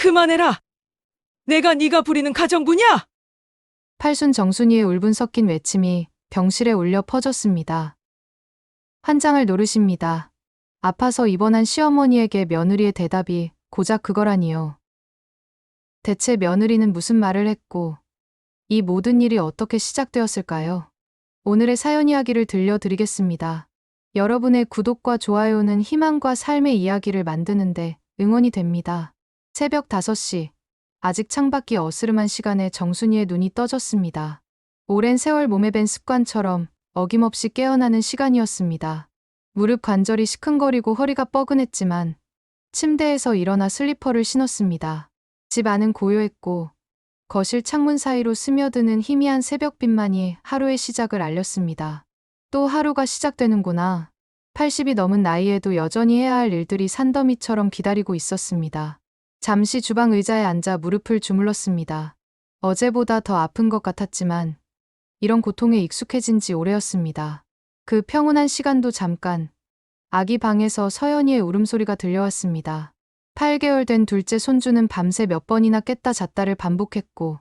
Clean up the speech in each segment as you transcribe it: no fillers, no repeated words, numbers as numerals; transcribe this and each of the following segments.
그만해라. 내가 네가 부리는 가정부냐? 팔순 정순이의 울분 섞인 외침이 병실에 울려 퍼졌습니다. 환장을 노르십니다. 아파서 입원한 시어머니에게 며느리의 대답이 고작 그거라니요. 대체 며느리는 무슨 말을 했고 이 모든 일이 어떻게 시작되었을까요? 오늘의 사연 이야기를 들려드리겠습니다. 여러분의 구독과 좋아요는 희망과 삶의 이야기를 만드는데 응원이 됩니다. 새벽 5시, 아직 창밖이 어스름한 시간에 정순이의 눈이 떠졌습니다. 오랜 세월 몸에 밴 습관처럼 어김없이 깨어나는 시간이었습니다. 무릎 관절이 시큰거리고 허리가 뻐근했지만 침대에서 일어나 슬리퍼를 신었습니다. 집 안은 고요했고 거실 창문 사이로 스며드는 희미한 새벽빛만이 하루의 시작을 알렸습니다. 또 하루가 시작되는구나. 80이 넘은 나이에도 여전히 해야 할 일들이 산더미처럼 기다리고 있었습니다. 잠시 주방 의자에 앉아 무릎을 주물렀습니다. 어제보다 더 아픈 것 같았지만 이런 고통에 익숙해진 지 오래였습니다. 그 평온한 시간도 잠깐 아기 방에서 서연이의 울음소리가 들려왔습니다. 8개월 된 둘째 손주는 밤새 몇 번이나 깼다 잤다를 반복했고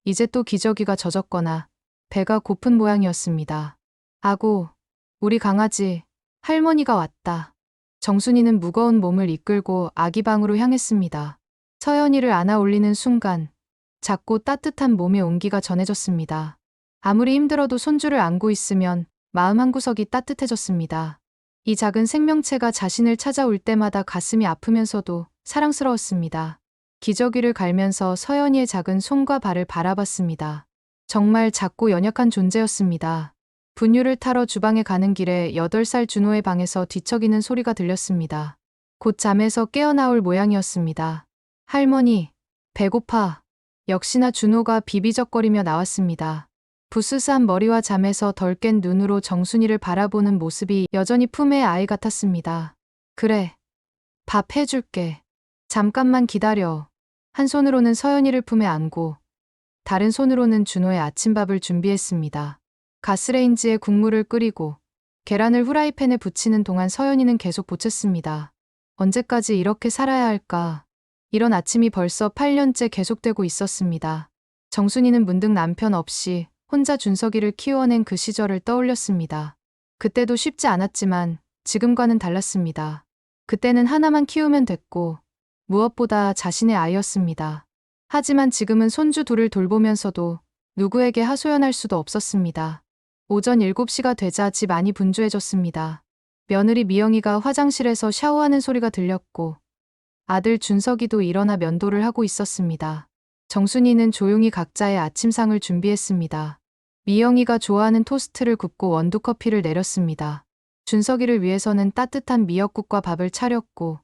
이제 또 기저귀가 젖었거나 배가 고픈 모양이었습니다. 아고, 우리 강아지, 할머니가 왔다. 정순이는 무거운 몸을 이끌고 아기 방으로 향했습니다. 서연이를 안아 올리는 순간 작고 따뜻한 몸의 온기가 전해졌습니다. 아무리 힘들어도 손주를 안고 있으면 마음 한구석이 따뜻해졌습니다. 이 작은 생명체가 자신을 찾아올 때마다 가슴이 아프면서도 사랑스러웠습니다. 기저귀를 갈면서 서연이의 작은 손과 발을 바라봤습니다. 정말 작고 연약한 존재였습니다. 분유를 타러 주방에 가는 길에 8살 준호의 방에서 뒤척이는 소리가 들렸습니다. 곧 잠에서 깨어나올 모양이었습니다. 할머니, 배고파. 역시나 준호가 비비적거리며 나왔습니다. 부스스한 머리와 잠에서 덜 깬 눈으로 정순이를 바라보는 모습이 여전히 품의 아이 같았습니다. 그래, 밥 해줄게. 잠깐만 기다려. 한 손으로는 서연이를 품에 안고 다른 손으로는 준호의 아침밥을 준비했습니다. 가스레인지에 국물을 끓이고 계란을 후라이팬에 부치는 동안 서연이는 계속 보챘습니다. 언제까지 이렇게 살아야 할까? 이런 아침이 벌써 8년째 계속되고 있었습니다. 정순이는 문득 남편 없이 혼자 준석이를 키워낸 그 시절을 떠올렸습니다. 그때도 쉽지 않았지만 지금과는 달랐습니다. 그때는 하나만 키우면 됐고 무엇보다 자신의 아이였습니다. 하지만 지금은 손주 둘을 돌보면서도 누구에게 하소연할 수도 없었습니다. 오전 7시가 되자 집 안이 분주해졌습니다. 며느리 미영이가 화장실에서 샤워하는 소리가 들렸고 아들 준석이도 일어나 면도를 하고 있었습니다. 정순이는 조용히 각자의 아침상을 준비했습니다. 미영이가 좋아하는 토스트를 굽고 원두커피를 내렸습니다. 준석이를 위해서는 따뜻한 미역국과 밥을 차렸고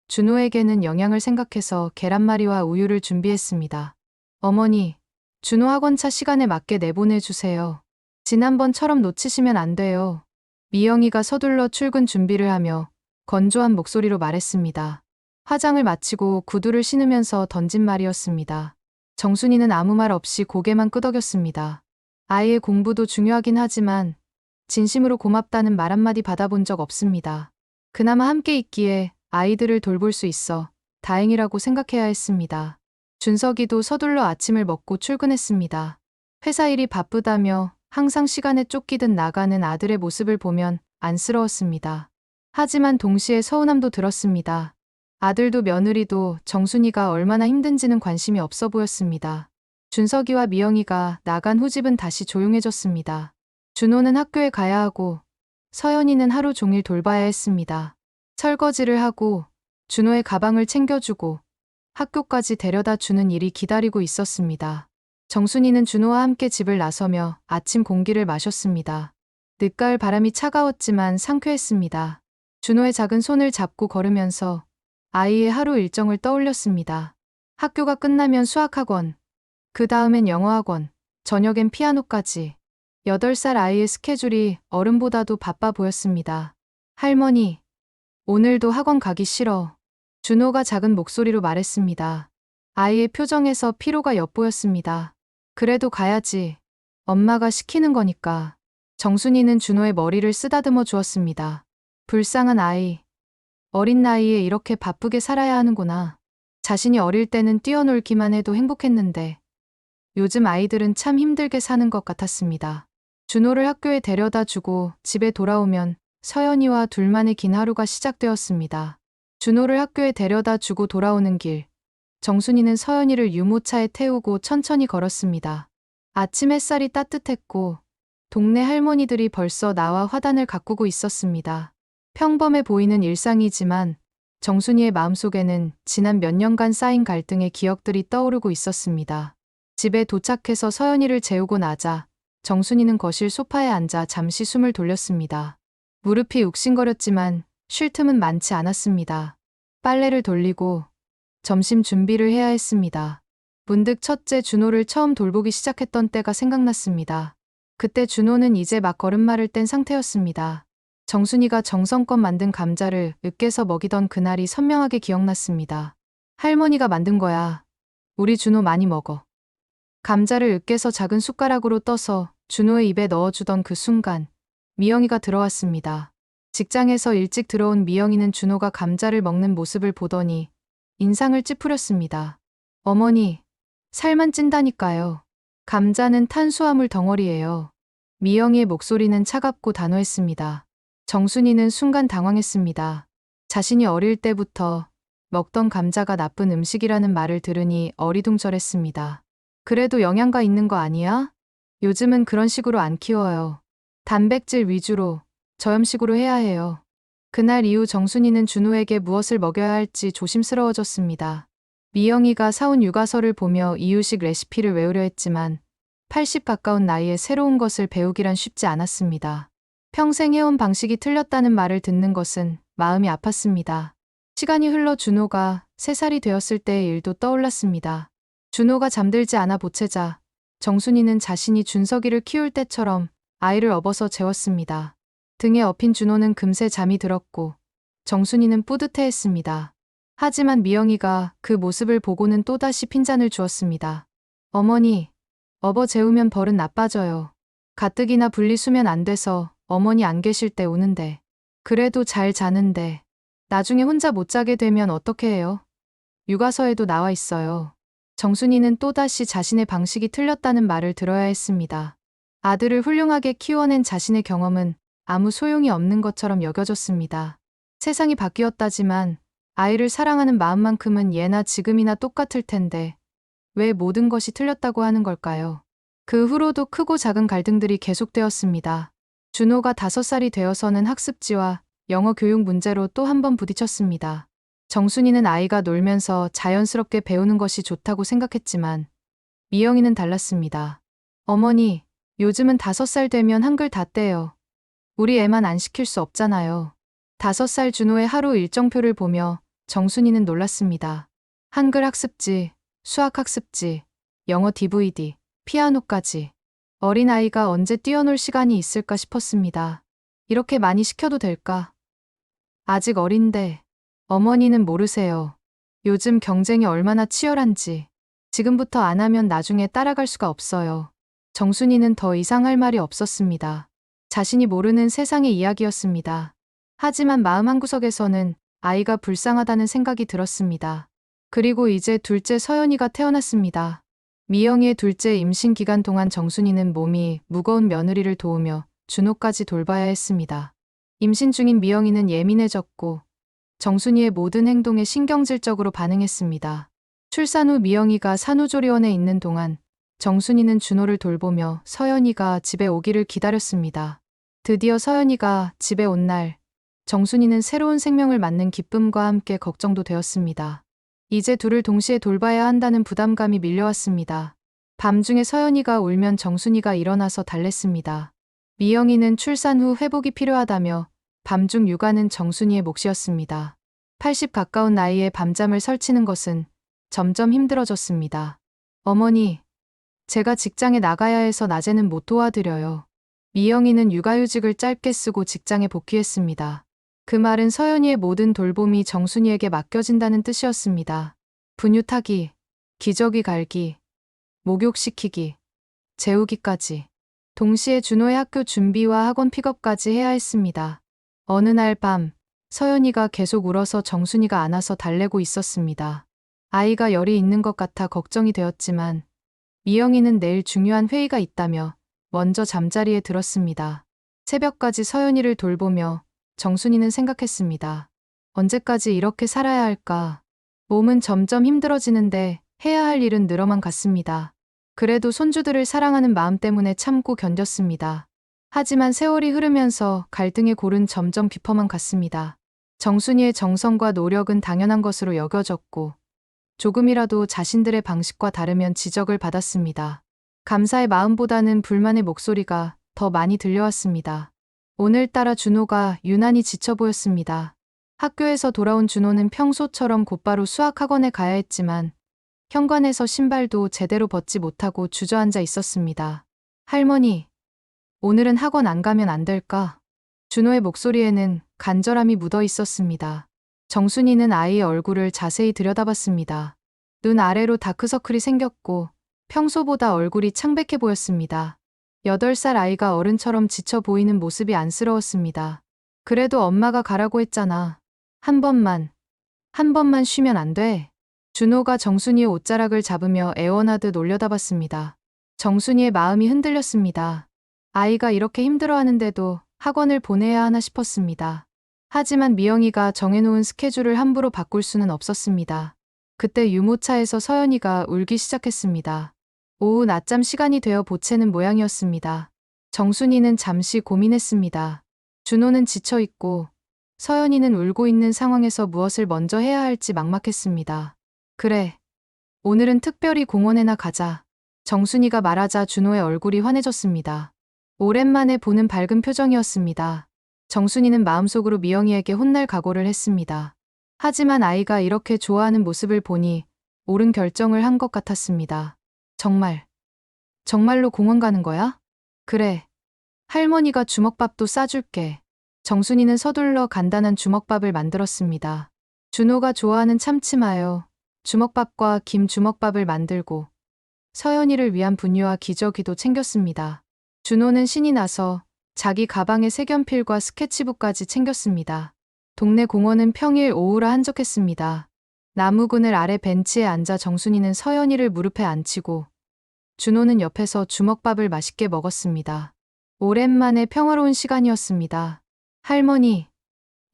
준호에게는 영양을 생각해서 계란말이와 우유를 준비했습니다. 어머니, 준호 학원차 시간에 맞게 내보내주세요. 지난번처럼 놓치시면 안 돼요. 미영이가 서둘러 출근 준비를 하며 건조한 목소리로 말했습니다. 화장을 마치고 구두를 신으면서 던진 말이었습니다. 정순이는 아무 말 없이 고개만 끄덕였습니다. 아이의 공부도 중요하긴 하지만 진심으로 고맙다는 말 한마디 받아본 적 없습니다. 그나마 함께 있기에 아이들을 돌볼 수 있어 다행이라고 생각해야 했습니다. 준석이도 서둘러 아침을 먹고 출근했습니다. 회사 일이 바쁘다며 항상 시간에 쫓기듯 나가는 아들의 모습을 보면 안쓰러웠습니다. 하지만 동시에 서운함도 들었습니다. 아들도 며느리도 정순이가 얼마나 힘든지는 관심이 없어 보였습니다. 준석이와 미영이가 나간 후 집은 다시 조용해졌습니다. 준호는 학교에 가야 하고 서연이는 하루 종일 돌봐야 했습니다. 설거지를 하고 준호의 가방을 챙겨주고 학교까지 데려다 주는 일이 기다리고 있었습니다. 정순이는 준호와 함께 집을 나서며 아침 공기를 마셨습니다. 늦가을 바람이 차가웠지만 상쾌했습니다. 준호의 작은 손을 잡고 걸으면서 아이의 하루 일정을 떠올렸습니다. 학교가 끝나면 수학학원, 그 다음엔 영어학원, 저녁엔 피아노까지. 8살 아이의 스케줄이 어른보다도 바빠 보였습니다. 할머니, 오늘도 학원 가기 싫어. 준호가 작은 목소리로 말했습니다. 아이의 표정에서 피로가 엿보였습니다. 그래도 가야지. 엄마가 시키는 거니까. 정순이는 준호의 머리를 쓰다듬어 주었습니다. 불쌍한 아이. 어린 나이에 이렇게 바쁘게 살아야 하는구나. 자신이 어릴 때는 뛰어놀기만 해도 행복했는데 요즘 아이들은 참 힘들게 사는 것 같았습니다. 준호를 학교에 데려다 주고 집에 돌아오면 서연이와 둘만의 긴 하루가 시작되었습니다. 준호를 학교에 데려다 주고 돌아오는 길, 정순이는 서연이를 유모차에 태우고 천천히 걸었습니다. 아침 햇살이 따뜻했고 동네 할머니들이 벌써 나와 화단을 가꾸고 있었습니다. 평범해 보이는 일상이지만 정순이의 마음속에는 지난 몇 년간 쌓인 갈등의 기억들이 떠오르고 있었습니다. 집에 도착해서 서연이를 재우고 나자 정순이는 거실 소파에 앉아 잠시 숨을 돌렸습니다. 무릎이 욱신거렸지만 쉴 틈은 많지 않았습니다. 빨래를 돌리고 점심 준비를 해야 했습니다. 문득 첫째 준호를 처음 돌보기 시작했던 때가 생각났습니다. 그때 준호는 이제 막 걸음마를 뗀 상태였습니다. 정순이가 정성껏 만든 감자를 으깨서 먹이던 그날이 선명하게 기억났습니다. 할머니가 만든 거야. 우리 준호 많이 먹어. 감자를 으깨서 작은 숟가락으로 떠서 준호의 입에 넣어주던 그 순간 미영이가 들어왔습니다. 직장에서 일찍 들어온 미영이는 준호가 감자를 먹는 모습을 보더니 인상을 찌푸렸습니다. 어머니, 살만 찐다니까요. 감자는 탄수화물 덩어리예요. 미영이의 목소리는 차갑고 단호했습니다. 정순이는 순간 당황했습니다. 자신이 어릴 때부터 먹던 감자가 나쁜 음식이라는 말을 들으니 어리둥절했습니다. 그래도 영양가 있는 거 아니야? 요즘은 그런 식으로 안 키워요. 단백질 위주로, 저염식으로 해야 해요. 그날 이후 정순이는 준호에게 무엇을 먹여야 할지 조심스러워졌습니다. 미영이가 사온 육아서를 보며 이유식 레시피를 외우려 했지만 80 가까운 나이에 새로운 것을 배우기란 쉽지 않았습니다. 평생 해온 방식이 틀렸다는 말을 듣는 것은 마음이 아팠습니다. 시간이 흘러 준호가 3살이 되었을 때의 일도 떠올랐습니다. 준호가 잠들지 않아 보채자 정순이는 자신이 준석이를 키울 때처럼 아이를 업어서 재웠습니다. 등에 업힌 준호는 금세 잠이 들었고 정순이는 뿌듯해했습니다. 하지만 미영이가 그 모습을 보고는 또다시 핀잔을 주었습니다. 어머니, 업어 재우면 벌은 나빠져요. 가뜩이나 분리수면 안 돼서 어머니 안 계실 때 우는데. 그래도 잘 자는데. 나중에 혼자 못 자게 되면 어떻게 해요? 육아서에도 나와 있어요. 정순이는 또다시 자신의 방식이 틀렸다는 말을 들어야 했습니다. 아들을 훌륭하게 키워낸 자신의 경험은 아무 소용이 없는 것처럼 여겨졌습니다. 세상이 바뀌었다지만 아이를 사랑하는 마음만큼은 예나 지금이나 똑같을 텐데 왜 모든 것이 틀렸다고 하는 걸까요? 그 후로도 크고 작은 갈등들이 계속되었습니다. 준호가 5살이 되어서는 학습지와 영어 교육 문제로 또 한 번 부딪혔습니다. 정순이는 아이가 놀면서 자연스럽게 배우는 것이 좋다고 생각했지만 미영이는 달랐습니다. 어머니, 요즘은 5살 되면 한글 다 떼요. 우리 애만 안 시킬 수 없잖아요. 5살 준호의 하루 일정표를 보며 정순이는 놀랐습니다. 한글 학습지, 수학 학습지, 영어 DVD, 피아노까지. 어린아이가 언제 뛰어놀 시간이 있을까 싶었습니다. 이렇게 많이 시켜도 될까? 아직 어린데 어머니는 모르세요. 요즘 경쟁이 얼마나 치열한지. 지금부터 안 하면 나중에 따라갈 수가 없어요. 정순이는 더 이상 할 말이 없었습니다. 자신이 모르는 세상의 이야기였습니다. 하지만 마음 한구석에서는 아이가 불쌍하다는 생각이 들었습니다. 그리고 이제 둘째 서연이가 태어났습니다. 미영이의 둘째 임신 기간 동안 정순이는 몸이 무거운 며느리를 도우며 준호까지 돌봐야 했습니다. 임신 중인 미영이는 예민해졌고 정순이의 모든 행동에 신경질적으로 반응했습니다. 출산 후 미영이가 산후조리원에 있는 동안 정순이는 준호를 돌보며 서연이가 집에 오기를 기다렸습니다. 드디어 서연이가 집에 온 날, 정순이는 새로운 생명을 맞는 기쁨과 함께 걱정도 되었습니다. 이제 둘을 동시에 돌봐야 한다는 부담감이 밀려왔습니다. 밤중에 서연이가 울면 정순이가 일어나서 달랬습니다. 미영이는 출산 후 회복이 필요하다며 밤중 육아는 정순이의 몫이었습니다. 80 가까운 나이에 밤잠을 설치는 것은 점점 힘들어졌습니다. 어머니, 제가 직장에 나가야 해서 낮에는 못 도와드려요. 미영이는 육아휴직을 짧게 쓰고 직장에 복귀했습니다. 그 말은 서연이의 모든 돌봄이 정순이에게 맡겨진다는 뜻이었습니다. 분유 타기, 기저귀 갈기, 목욕시키기, 재우기까지. 동시에 준호의 학교 준비와 학원 픽업까지 해야 했습니다. 어느 날 밤, 서연이가 계속 울어서 정순이가 안아서 달래고 있었습니다. 아이가 열이 있는 것 같아 걱정이 되었지만 미영이는 내일 중요한 회의가 있다며 먼저 잠자리에 들었습니다. 새벽까지 서연이를 돌보며 정순이는 생각했습니다. 언제까지 이렇게 살아야 할까? 몸은 점점 힘들어지는데 해야 할 일은 늘어만 갔습니다. 그래도 손주들을 사랑하는 마음 때문에 참고 견뎠습니다. 하지만 세월이 흐르면서 갈등의 골은 점점 깊어만 갔습니다. 정순이의 정성과 노력은 당연한 것으로 여겨졌고 조금이라도 자신들의 방식과 다르면 지적을 받았습니다. 감사의 마음보다는 불만의 목소리가 더 많이 들려왔습니다. 오늘따라 준호가 유난히 지쳐 보였습니다. 학교에서 돌아온 준호는 평소처럼 곧바로 수학학원에 가야 했지만 현관에서 신발도 제대로 벗지 못하고 주저앉아 있었습니다. 할머니, 오늘은 학원 안 가면 안 될까? 준호의 목소리에는 간절함이 묻어 있었습니다. 정순이는 아이의 얼굴을 자세히 들여다봤습니다. 눈 아래로 다크서클이 생겼고 평소보다 얼굴이 창백해 보였습니다. 8살 아이가 어른처럼 지쳐 보이는 모습이 안쓰러웠습니다. 그래도 엄마가 가라고 했잖아. 한 번만 쉬면 안 돼? 준호가 정순이의 옷자락을 잡으며 애원하듯 올려다봤습니다. 정순이의 마음이 흔들렸습니다. 아이가 이렇게 힘들어하는데도 학원을 보내야 하나 싶었습니다. 하지만 미영이가 정해놓은 스케줄을 함부로 바꿀 수는 없었습니다. 그때 유모차에서 서연이가 울기 시작했습니다. 오후 낮잠 시간이 되어 보채는 모양이었습니다. 정순이는 잠시 고민했습니다. 준호는 지쳐있고 서연이는 울고 있는 상황에서 무엇을 먼저 해야 할지 막막했습니다. 그래, 오늘은 특별히 공원에나 가자. 정순이가 말하자 준호의 얼굴이 환해졌습니다. 오랜만에 보는 밝은 표정이었습니다. 정순이는 마음속으로 미영이에게 혼날 각오를 했습니다. 하지만 아이가 이렇게 좋아하는 모습을 보니 옳은 결정을 한 것 같았습니다. 정말로 공원 가는 거야? 그래. 할머니가 주먹밥도 싸줄게. 정순이는 서둘러 간단한 주먹밥을 만들었습니다. 준호가 좋아하는 참치마요, 주먹밥과 김 주먹밥을 만들고 서연이를 위한 분유와 기저귀도 챙겼습니다. 준호는 신이 나서 자기 가방에 색연필과 스케치북까지 챙겼습니다. 동네 공원은 평일 오후라 한적했습니다. 나무 그늘 아래 벤치에 앉아 정순이는 서연이를 무릎에 앉히고 준호는 옆에서 주먹밥을 맛있게 먹었습니다. 오랜만에 평화로운 시간이었습니다. 할머니,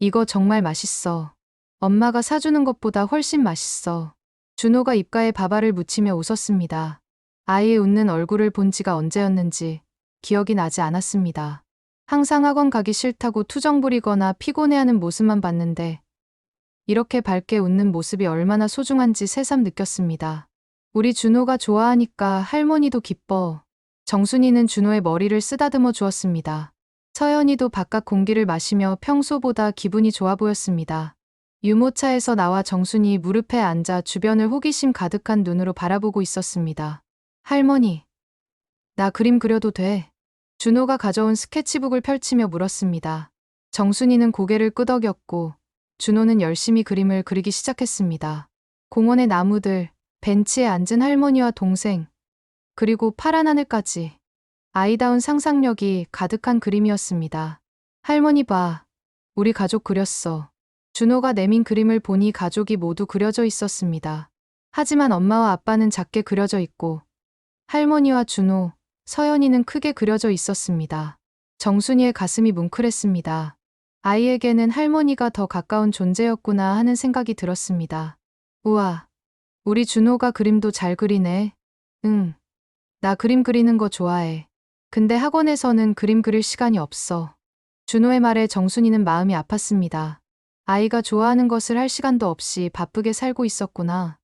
이거 정말 맛있어. 엄마가 사주는 것보다 훨씬 맛있어. 준호가 입가에 밥알을 묻히며 웃었습니다. 아이의 웃는 얼굴을 본 지가 언제였는지 기억이 나지 않았습니다. 항상 학원 가기 싫다고 투정 부리거나 피곤해하는 모습만 봤는데 이렇게 밝게 웃는 모습이 얼마나 소중한지 새삼 느꼈습니다. 우리 준호가 좋아하니까 할머니도 기뻐. 정순이는 준호의 머리를 쓰다듬어 주었습니다. 서연이도 바깥 공기를 마시며 평소보다 기분이 좋아 보였습니다. 유모차에서 나와 정순이 무릎에 앉아 주변을 호기심 가득한 눈으로 바라보고 있었습니다. 할머니, 나 그림 그려도 돼? 준호가 가져온 스케치북을 펼치며 물었습니다. 정순이는 고개를 끄덕였고 준호는 열심히 그림을 그리기 시작했습니다. 공원의 나무들, 벤치에 앉은 할머니와 동생, 그리고 파란 하늘까지 아이다운 상상력이 가득한 그림이었습니다. 할머니 봐, 우리 가족 그렸어. 준호가 내민 그림을 보니 가족이 모두 그려져 있었습니다. 하지만 엄마와 아빠는 작게 그려져 있고 할머니와 준호, 서연이는 크게 그려져 있었습니다. 정순이의 가슴이 뭉클했습니다. 아이에게는 할머니가 더 가까운 존재였구나 하는 생각이 들었습니다. 우와, 우리 준호가 그림도 잘 그리네. 응, 나 그림 그리는 거 좋아해. 근데 학원에서는 그림 그릴 시간이 없어. 준호의 말에 정순이는 마음이 아팠습니다. 아이가 좋아하는 것을 할 시간도 없이 바쁘게 살고 있었구나.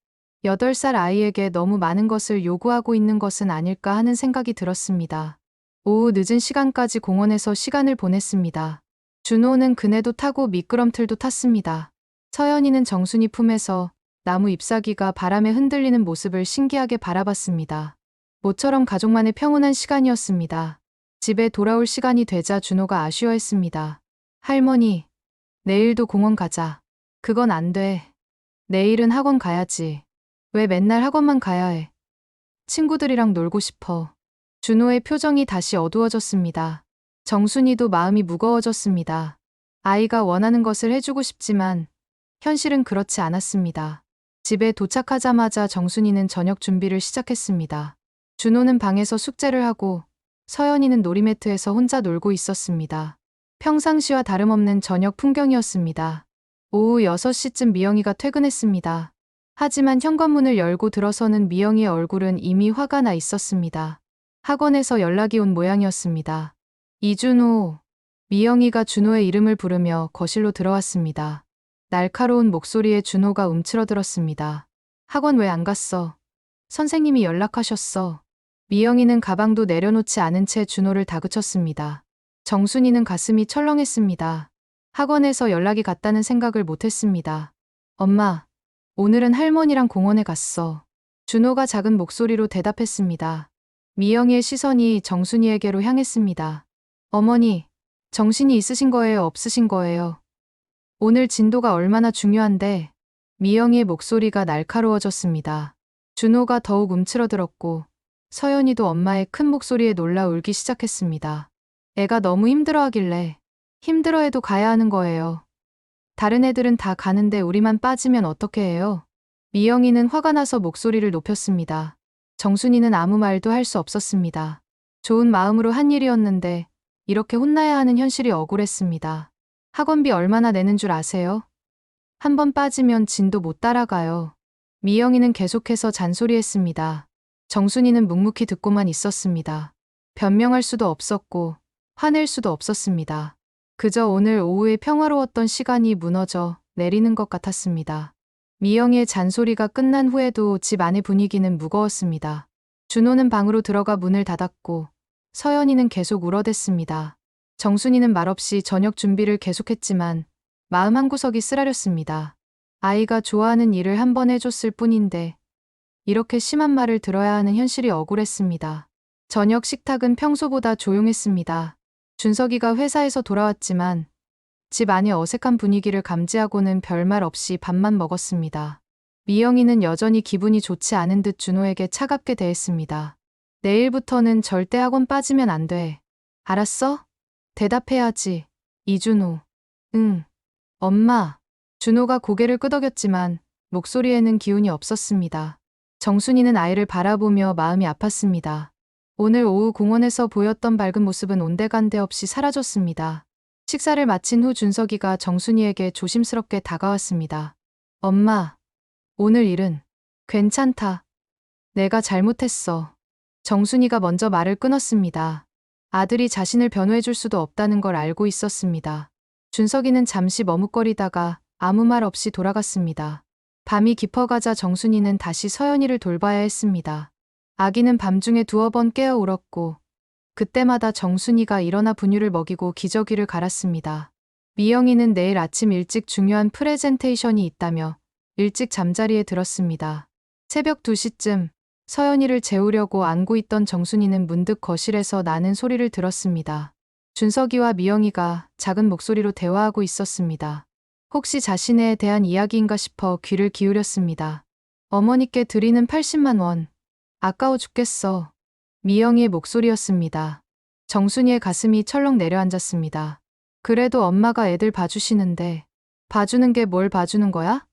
8살 아이에게 너무 많은 것을 요구하고 있는 것은 아닐까 하는 생각이 들었습니다. 오후 늦은 시간까지 공원에서 시간을 보냈습니다. 준호는 그네도 타고 미끄럼틀도 탔습니다. 서연이는 정순이 품에서 나무 잎사귀가 바람에 흔들리는 모습을 신기하게 바라봤습니다. 모처럼 가족만의 평온한 시간이었습니다. 집에 돌아올 시간이 되자 준호가 아쉬워했습니다. 할머니, 내일도 공원 가자. 그건 안 돼. 내일은 학원 가야지. 왜 맨날 학원만 가야 해? 친구들이랑 놀고 싶어. 준호의 표정이 다시 어두워졌습니다. 정순이도 마음이 무거워졌습니다. 아이가 원하는 것을 해주고 싶지만 현실은 그렇지 않았습니다. 집에 도착하자마자 정순이는 저녁 준비를 시작했습니다. 준호는 방에서 숙제를 하고 서연이는 놀이매트에서 혼자 놀고 있었습니다. 평상시와 다름없는 저녁 풍경이었습니다. 오후 6시쯤 미영이가 퇴근했습니다. 하지만 현관문을 열고 들어서는 미영이의 얼굴은 이미 화가 나 있었습니다. 학원에서 연락이 온 모양이었습니다. 이준호. 미영이가 준호의 이름을 부르며 거실로 들어왔습니다. 날카로운 목소리에 준호가 움츠러들었습니다. 학원 왜 안 갔어? 선생님이 연락하셨어. 미영이는 가방도 내려놓지 않은 채 준호를 다그쳤습니다. 정순이는 가슴이 철렁했습니다. 학원에서 연락이 갔다는 생각을 못했습니다. 엄마, 오늘은 할머니랑 공원에 갔어. 준호가 작은 목소리로 대답했습니다. 미영이의 시선이 정순이에게로 향했습니다. 어머니, 정신이 있으신 거예요, 없으신 거예요? 오늘 진도가 얼마나 중요한데? 미영이의 목소리가 날카로워졌습니다. 준호가 더욱 움츠러들었고 서연이도 엄마의 큰 목소리에 놀라 울기 시작했습니다. 애가 너무 힘들어하길래 힘들어해도 가야 하는 거예요. 다른 애들은 다 가는데 우리만 빠지면 어떻게 해요? 미영이는 화가 나서 목소리를 높였습니다. 정순이는 아무 말도 할 수 없었습니다. 좋은 마음으로 한 일이었는데 이렇게 혼나야 하는 현실이 억울했습니다. 학원비 얼마나 내는 줄 아세요? 한 번 빠지면 진도 못 따라가요. 미영이는 계속해서 잔소리했습니다. 정순이는 묵묵히 듣고만 있었습니다. 변명할 수도 없었고 화낼 수도 없었습니다. 그저 오늘 오후에 평화로웠던 시간이 무너져 내리는 것 같았습니다. 미영이의 잔소리가 끝난 후에도 집 안의 분위기는 무거웠습니다. 준호는 방으로 들어가 문을 닫았고 서연이는 계속 울어댔습니다. 정순이는 말없이 저녁 준비를 계속했지만 마음 한구석이 쓰라렸습니다. 아이가 좋아하는 일을 한 번 해줬을 뿐인데 이렇게 심한 말을 들어야 하는 현실이 억울했습니다. 저녁 식탁은 평소보다 조용했습니다. 준석이가 회사에서 돌아왔지만 집 안의 어색한 분위기를 감지하고는 별말 없이 밥만 먹었습니다. 미영이는 여전히 기분이 좋지 않은 듯 준호에게 차갑게 대했습니다. 내일부터는 절대 학원 빠지면 안 돼. 알았어? 대답해야지. 이준호. 응. 엄마. 준호가 고개를 끄덕였지만 목소리에는 기운이 없었습니다. 정순이는 아이를 바라보며 마음이 아팠습니다. 오늘 오후 공원에서 보였던 밝은 모습은 온데간데 없이 사라졌습니다. 식사를 마친 후 준석이가 정순이에게 조심스럽게 다가왔습니다. 엄마, 오늘 일은 괜찮다. 내가 잘못했어. 정순이가 먼저 말을 끊었습니다. 아들이 자신을 변호해줄 수도 없다는 걸 알고 있었습니다. 준석이는 잠시 머뭇거리다가 아무 말 없이 돌아갔습니다. 밤이 깊어가자 정순이는 다시 서연이를 돌봐야 했습니다. 아기는 밤중에 두어 번 깨어 울었고 그때마다 정순이가 일어나 분유를 먹이고 기저귀를 갈았습니다. 미영이는 내일 아침 일찍 중요한 프레젠테이션이 있다며 일찍 잠자리에 들었습니다. 새벽 2시쯤 서연이를 재우려고 안고 있던 정순이는 문득 거실에서 나는 소리를 들었습니다. 준석이와 미영이가 작은 목소리로 대화하고 있었습니다. 혹시 자신에 대한 이야기인가 싶어 귀를 기울였습니다. 어머니께 드리는 80만 원. 아까워 죽겠어. 미영이의 목소리였습니다. 정순이의 가슴이 철렁 내려앉았습니다. 그래도 엄마가 애들 봐주시는데 봐주는 게 뭘 봐주는 거야?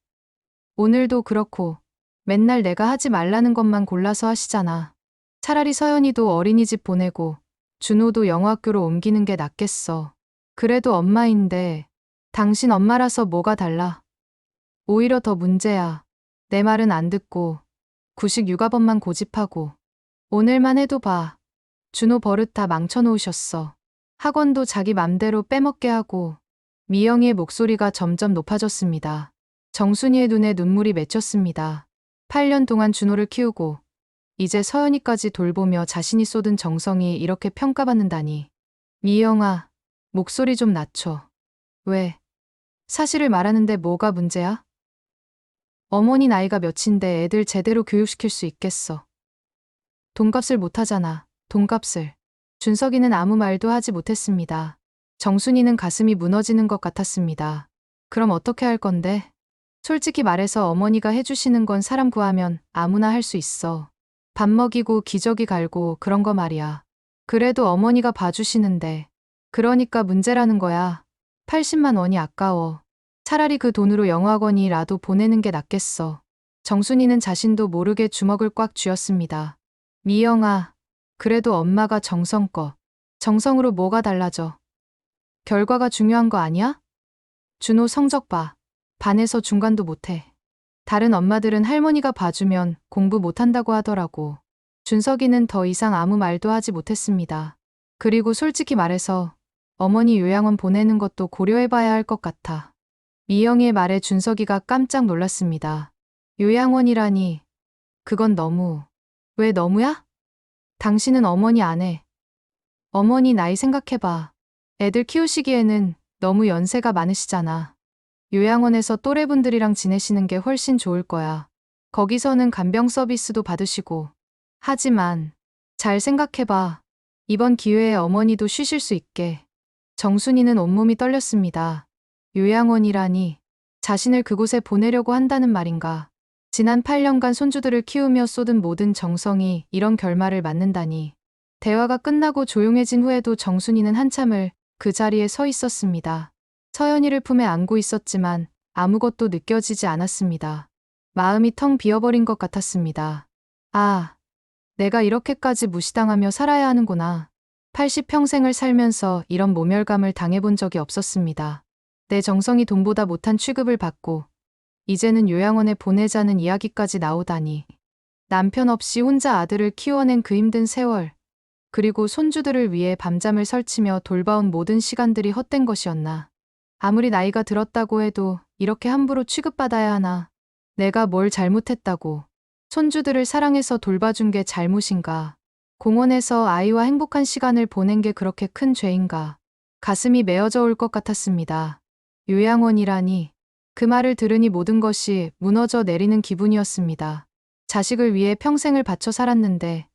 오늘도 그렇고 맨날 내가 하지 말라는 것만 골라서 하시잖아. 차라리 서연이도 어린이집 보내고 준호도 영어학교로 옮기는 게 낫겠어. 그래도 엄마인데 당신 엄마라서 뭐가 달라? 오히려 더 문제야. 내 말은 안 듣고 구식 육아법만 고집하고 오늘만 해도 봐. 준호 버릇 다 망쳐놓으셨어. 학원도 자기 맘대로 빼먹게 하고. 미영이의 목소리가 점점 높아졌습니다. 정순이의 눈에 눈물이 맺혔습니다. 8년 동안 준호를 키우고 이제 서연이까지 돌보며 자신이 쏟은 정성이 이렇게 평가받는다니. 미영아, 목소리 좀 낮춰. 왜? 사실을 말하는데 뭐가 문제야? 어머니 나이가 몇인데 애들 제대로 교육시킬 수 있겠어. 돈값을 못하잖아. 돈값을. 준석이는 아무 말도 하지 못했습니다. 정순이는 가슴이 무너지는 것 같았습니다. 그럼 어떻게 할 건데? 솔직히 말해서 어머니가 해주시는 건 사람 구하면 아무나 할 수 있어. 밥 먹이고 기저귀 갈고 그런 거 말이야. 그래도 어머니가 봐주시는데. 그러니까 문제라는 거야. 80만 원이 아까워. 차라리 그 돈으로 영어학원이라도 보내는 게 낫겠어. 정순이는 자신도 모르게 주먹을 꽉 쥐었습니다. 미영아, 그래도 엄마가 정성껏. 정성으로 뭐가 달라져? 결과가 중요한 거 아니야? 준호 성적 봐. 반에서 중간도 못해. 다른 엄마들은 할머니가 봐주면 공부 못한다고 하더라고. 준석이는 더 이상 아무 말도 하지 못했습니다. 그리고 솔직히 말해서 어머니 요양원 보내는 것도 고려해봐야 할 것 같아. 미영의 말에 준석이가 깜짝 놀랐습니다. 요양원이라니, 그건 너무. 왜 너무야? 당신은 어머니 안 해. 어머니 나이 생각해봐. 애들 키우시기에는 너무 연세가 많으시잖아. 요양원에서 또래분들이랑 지내시는 게 훨씬 좋을 거야. 거기서는 간병 서비스도 받으시고. 하지만 잘 생각해봐. 이번 기회에 어머니도 쉬실 수 있게. 정순이는 온몸이 떨렸습니다. 요양원이라니, 자신을 그곳에 보내려고 한다는 말인가. 지난 8년간 손주들을 키우며 쏟은 모든 정성이 이런 결말을 맞는다니. 대화가 끝나고 조용해진 후에도 정순이는 한참을 그 자리에 서 있었습니다. 서연이를 품에 안고 있었지만 아무것도 느껴지지 않았습니다. 마음이 텅 비어버린 것 같았습니다. 아, 내가 이렇게까지 무시당하며 살아야 하는구나. 80평생을 살면서 이런 모멸감을 당해본 적이 없었습니다. 내 정성이 돈보다 못한 취급을 받고 이제는 요양원에 보내자는 이야기까지 나오다니. 남편 없이 혼자 아들을 키워낸 그 힘든 세월, 그리고 손주들을 위해 밤잠을 설치며 돌봐온 모든 시간들이 헛된 것이었나. 아무리 나이가 들었다고 해도 이렇게 함부로 취급받아야 하나. 내가 뭘 잘못했다고. 손주들을 사랑해서 돌봐준 게 잘못인가. 공원에서 아이와 행복한 시간을 보낸 게 그렇게 큰 죄인가. 가슴이 메어져 올 것 같았습니다. 요양원이라니. 그 말을 들으니 모든 것이 무너져 내리는 기분이었습니다. 자식을 위해 평생을 바쳐 살았는데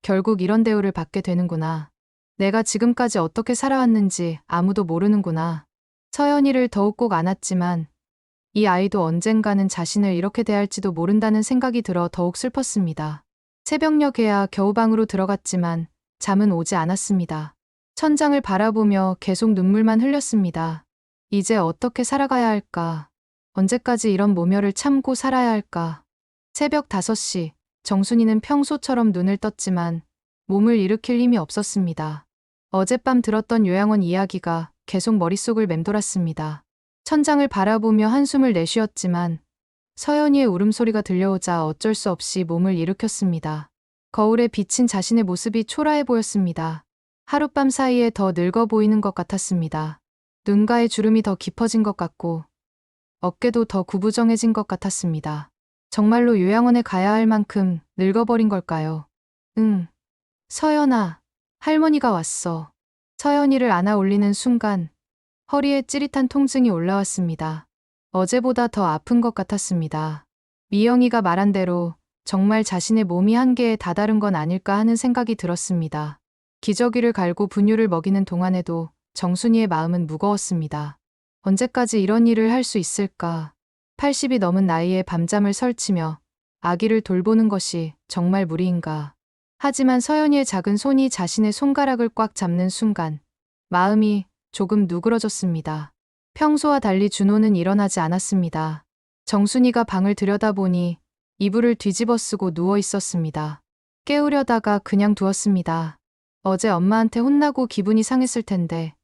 결국 이런 대우를 받게 되는구나. 내가 지금까지 어떻게 살아왔는지 아무도 모르는구나. 서연이를 더욱 꼭 안았지만 이 아이도 언젠가는 자신을 이렇게 대할지도 모른다는 생각이 들어 더욱 슬펐습니다. 새벽녘에야 겨우 방으로 들어갔지만 잠은 오지 않았습니다. 천장을 바라보며 계속 눈물만 흘렸습니다. 이제 어떻게 살아가야 할까? 언제까지 이런 모멸을 참고 살아야 할까? 새벽 5시, 정순이는 평소처럼 눈을 떴지만 몸을 일으킬 힘이 없었습니다. 어젯밤 들었던 요양원 이야기가 계속 머릿속을 맴돌았습니다. 천장을 바라보며 한숨을 내쉬었지만 서연이의 울음소리가 들려오자 어쩔 수 없이 몸을 일으켰습니다. 거울에 비친 자신의 모습이 초라해 보였습니다. 하룻밤 사이에 더 늙어 보이는 것 같았습니다. 눈가에 주름이 더 깊어진 것 같고 어깨도 더 구부정해진 것 같았습니다. 정말로 요양원에 가야 할 만큼 늙어버린 걸까요? 응. 서연아, 할머니가 왔어. 서연이를 안아 올리는 순간 허리에 찌릿한 통증이 올라왔습니다. 어제보다 더 아픈 것 같았습니다. 미영이가 말한 대로 정말 자신의 몸이 한계에 다다른 건 아닐까 하는 생각이 들었습니다. 기저귀를 갈고 분유를 먹이는 동안에도 정순이의 마음은 무거웠습니다. 언제까지 이런 일을 할 수 있을까? 80이 넘은 나이에 밤잠을 설치며 아기를 돌보는 것이 정말 무리인가? 하지만 서연이의 작은 손이 자신의 손가락을 꽉 잡는 순간 마음이 조금 누그러졌습니다. 평소와 달리 준호는 일어나지 않았습니다. 정순이가 방을 들여다보니 이불을 뒤집어 쓰고 누워 있었습니다. 깨우려다가 그냥 두었습니다. 어제 엄마한테 혼나고 기분이 상했을 텐데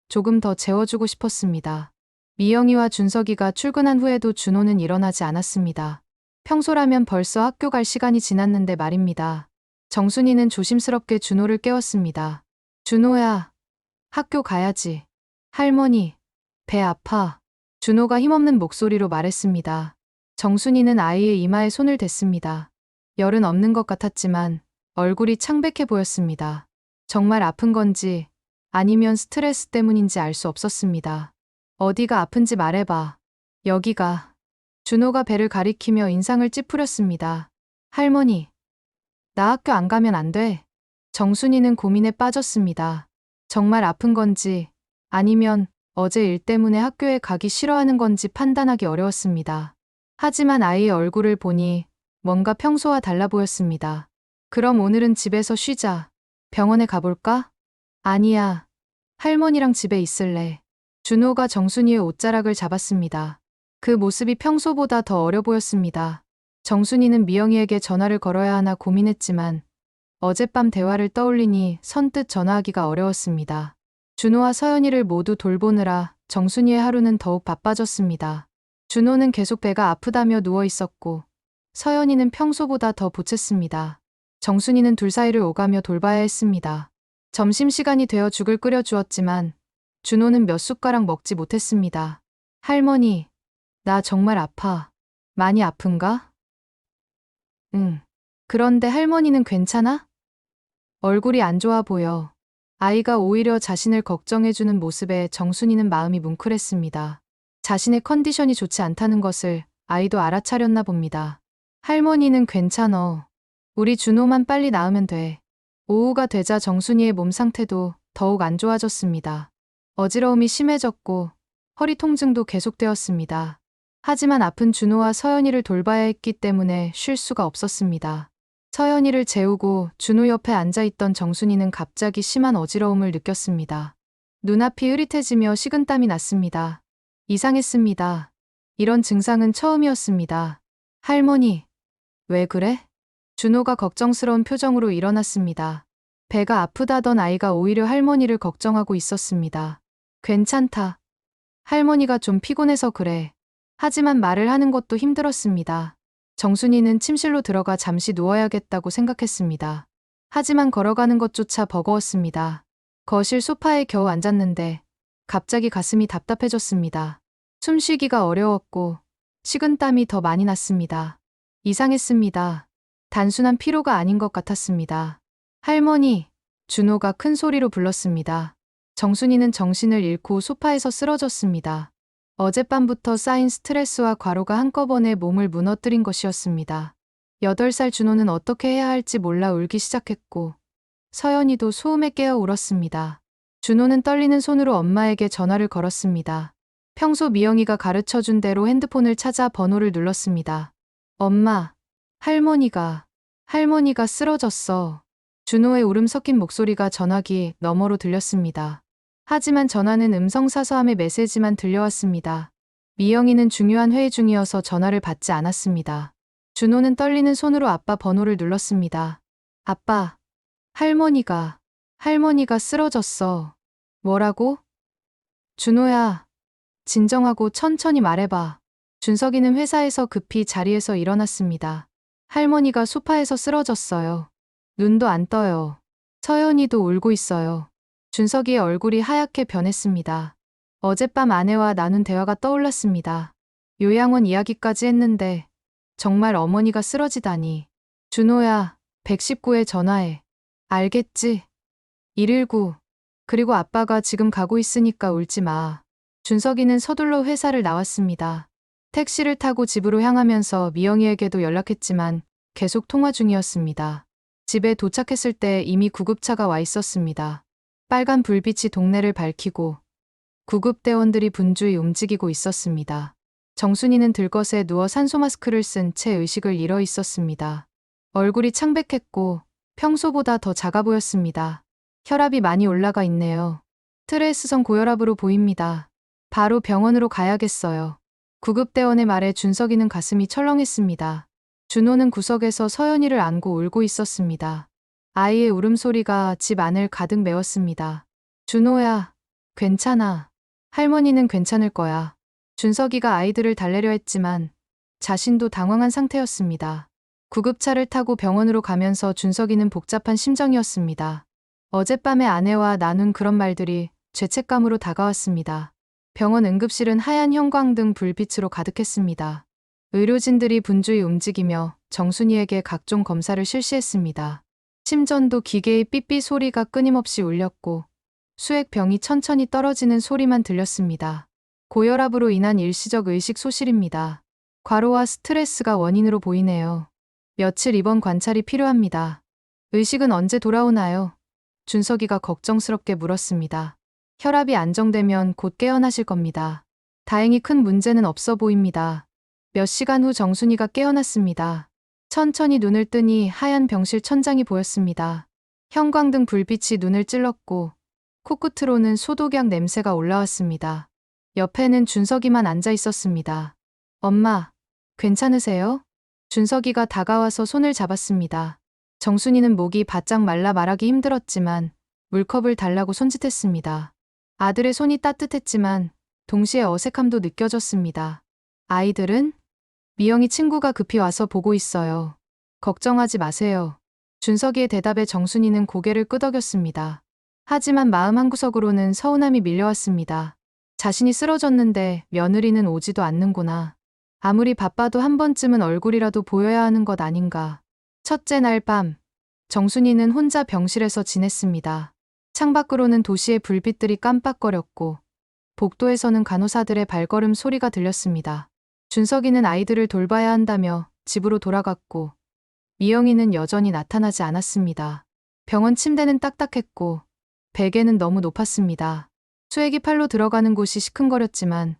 조금 더 재워주고 싶었습니다. 미영이와 준석이가 출근한 후에도 준호는 일어나지 않았습니다. 평소라면 벌써 학교 갈 시간이 지났는데 말입니다. 정순이는 조심스럽게 준호를 깨웠습니다. 준호야, 학교 가야지. 할머니, 배 아파. 준호가 힘없는 목소리로 말했습니다. 정순이는 아이의 이마에 손을 댔습니다. 열은 없는 것 같았지만 얼굴이 창백해 보였습니다. 정말 아픈 건지 아니면 스트레스 때문인지 알 수 없었습니다. 어디가 아픈지 말해봐. 여기가. 준호가 배를 가리키며 인상을 찌푸렸습니다. 할머니, 나 학교 안 가면 안 돼. 정순이는 고민에 빠졌습니다. 정말 아픈 건지 아니면 어제 일 때문에 학교에 가기 싫어하는 건지 판단하기 어려웠습니다. 하지만 아이의 얼굴을 보니 뭔가 평소와 달라 보였습니다. 그럼 오늘은 집에서 쉬자. 병원에 가볼까? 아니야. 할머니랑 집에 있을래. 준호가 정순이의 옷자락을 잡았습니다. 그 모습이 평소보다 더 어려 보였습니다. 정순이는 미영이에게 전화를 걸어야 하나 고민했지만 어젯밤 대화를 떠올리니 선뜻 전화하기가 어려웠습니다. 준호와 서연이를 모두 돌보느라 정순이의 하루는 더욱 바빠졌습니다. 준호는 계속 배가 아프다며 누워 있었고 서연이는 평소보다 더 보챘습니다. 정순이는 둘 사이를 오가며 돌봐야 했습니다. 점심시간이 되어 죽을 끓여 주었지만 준호는 몇 숟가락 먹지 못했습니다. 할머니, 나 정말 아파. 많이 아픈가? 응. 그런데 할머니는 괜찮아? 얼굴이 안 좋아 보여. 아이가 오히려 자신을 걱정해주는 모습에 정순이는 마음이 뭉클했습니다. 자신의 컨디션이 좋지 않다는 것을 아이도 알아차렸나 봅니다. 할머니는 괜찮어. 우리 준호만 빨리 나으면 돼. 오후가 되자 정순이의 몸 상태도 더욱 안 좋아졌습니다. 어지러움이 심해졌고 허리 통증도 계속되었습니다. 하지만 아픈 준호와 서연이를 돌봐야 했기 때문에 쉴 수가 없었습니다. 서연이를 재우고 준호 옆에 앉아있던 정순이는 갑자기 심한 어지러움을 느꼈습니다. 눈앞이 흐릿해지며 식은땀이 났습니다. 이상했습니다. 이런 증상은 처음이었습니다. 할머니, 왜 그래? 준호가 걱정스러운 표정으로 일어났습니다. 배가 아프다던 아이가 오히려 할머니를 걱정하고 있었습니다. 괜찮다. 할머니가 좀 피곤해서 그래. 하지만 말을 하는 것도 힘들었습니다. 정순이는 침실로 들어가 잠시 누워야겠다고 생각했습니다. 하지만 걸어가는 것조차 버거웠습니다. 거실 소파에 겨우 앉았는데 갑자기 가슴이 답답해졌습니다. 숨쉬기가 어려웠고 식은땀이 더 많이 났습니다. 이상했습니다. 단순한 피로가 아닌 것 같았습니다. 할머니, 준호가 큰 소리로 불렀습니다. 정순이는 정신을 잃고 소파에서 쓰러졌습니다. 어젯밤부터 쌓인 스트레스와 과로가 한꺼번에 몸을 무너뜨린 것이었습니다. 8살 준호는 어떻게 해야 할지 몰라 울기 시작했고 서연이도 소음에 깨어 울었습니다. 준호는 떨리는 손으로 엄마에게 전화를 걸었습니다. 평소 미영이가 가르쳐준 대로 핸드폰을 찾아 번호를 눌렀습니다. 엄마, 할머니가 쓰러졌어. 준호의 울음 섞인 목소리가 전화기 너머로 들렸습니다. 하지만 전화는 음성사서함의 메시지만 들려왔습니다. 미영이는 중요한 회의 중이어서 전화를 받지 않았습니다. 준호는 떨리는 손으로 아빠 번호를 눌렀습니다. 아빠, 할머니가 쓰러졌어. 뭐라고? 준호야, 진정하고 천천히 말해봐. 준석이는 회사에서 급히 자리에서 일어났습니다. 할머니가 소파에서 쓰러졌어요. 눈도 안 떠요. 서연이도 울고 있어요. 준석이의 얼굴이 하얗게 변했습니다. 어젯밤 아내와 나눈 대화가 떠올랐습니다. 요양원 이야기까지 했는데 정말 어머니가 쓰러지다니. 준호야, 119에 전화해. 알겠지? 119. 그리고 아빠가 지금 가고 있으니까 울지 마. 준석이는 서둘러 회사를 나왔습니다. 택시를 타고 집으로 향하면서 미영이에게도 연락했지만 계속 통화 중이었습니다. 집에 도착했을 때 이미 구급차가 와 있었습니다. 빨간 불빛이 동네를 밝히고 구급대원들이 분주히 움직이고 있었습니다. 정순이는 들것에 누워 산소 마스크를 쓴 채 의식을 잃어 있었습니다. 얼굴이 창백했고 평소보다 더 작아 보였습니다. 혈압이 많이 올라가 있네요. 스트레스성 고혈압으로 보입니다. 바로 병원으로 가야겠어요. 구급대원의 말에 준석이는 가슴이 철렁했습니다. 준호는 구석에서 서연이를 안고 울고 있었습니다. 아이의 울음소리가 집 안을 가득 메웠습니다. 준호야, 괜찮아. 할머니는 괜찮을 거야. 준석이가 아이들을 달래려 했지만 자신도 당황한 상태였습니다. 구급차를 타고 병원으로 가면서 준석이는 복잡한 심정이었습니다. 어젯밤에 아내와 나눈 그런 말들이 죄책감으로 다가왔습니다. 병원 응급실은 하얀 형광등 불빛으로 가득했습니다. 의료진들이 분주히 움직이며 정순이에게 각종 검사를 실시했습니다. 심전도 기계의 삐삐 소리가 끊임없이 울렸고 수액병이 천천히 떨어지는 소리만 들렸습니다. 고혈압으로 인한 일시적 의식 소실입니다. 과로와 스트레스가 원인으로 보이네요. 며칠 입원 관찰이 필요합니다. 의식은 언제 돌아오나요? 준석이가 걱정스럽게 물었습니다. 혈압이 안정되면 곧 깨어나실 겁니다. 다행히 큰 문제는 없어 보입니다. 몇 시간 후 정순이가 깨어났습니다. 천천히 눈을 뜨니 하얀 병실 천장이 보였습니다. 형광등 불빛이 눈을 찔렀고 코끝으로는 소독약 냄새가 올라왔습니다. 옆에는 준석이만 앉아 있었습니다. 엄마, 괜찮으세요? 준석이가 다가와서 손을 잡았습니다. 정순이는 목이 바짝 말라 말하기 힘들었지만 물컵을 달라고 손짓했습니다. 아들의 손이 따뜻했지만 동시에 어색함도 느껴졌습니다. 아이들은? 미영이 친구가 급히 와서 보고 있어요. 걱정하지 마세요. 준석이의 대답에 정순이는 고개를 끄덕였습니다. 하지만 마음 한구석으로는 서운함이 밀려왔습니다. 자신이 쓰러졌는데 며느리는 오지도 않는구나. 아무리 바빠도 한 번쯤은 얼굴이라도 보여야 하는 것 아닌가. 첫째 날 밤, 정순이는 혼자 병실에서 지냈습니다. 창밖으로는 도시의 불빛들이 깜빡거렸고 복도에서는 간호사들의 발걸음 소리가 들렸습니다. 준석이는 아이들을 돌봐야 한다며 집으로 돌아갔고 미영이는 여전히 나타나지 않았습니다. 병원 침대는 딱딱했고 베개는 너무 높았습니다. 수액이 팔로 들어가는 곳이 시큰거렸지만